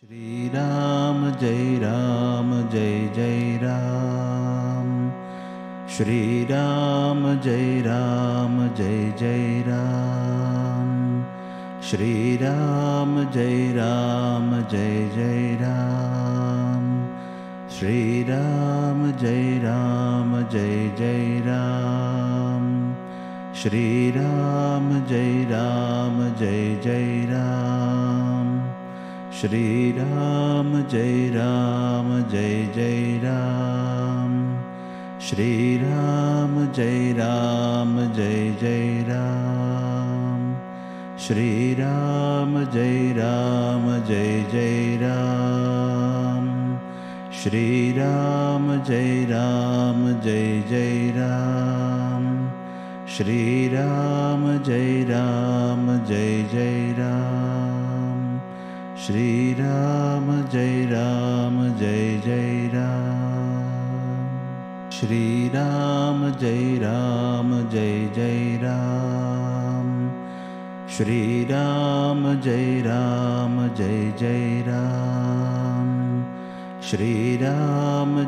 Shri Ram Jai Jai Ram. Shri Ram Jai Jai Ram. Shri Ram Jai Jai Ram. Shri Ram Jai Jai Ram. Shri Ram Jai Jai Ram. Shri Ram Jai Jai Ram. Shri Ram Jai Jai Ram. Shri Ram Jai Jai Ram. Shri Ram Jai Jai Ram. Shri Ram Jai Jai Ram. Shri Ram Jai Jai Ram. Shri Ram Jai Jai Ram. Shri Ram Jai Jai Ram. Shri Ram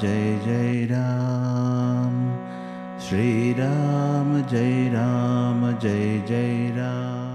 Jai Jai Ram. Shri Ram Jai Jai Ram.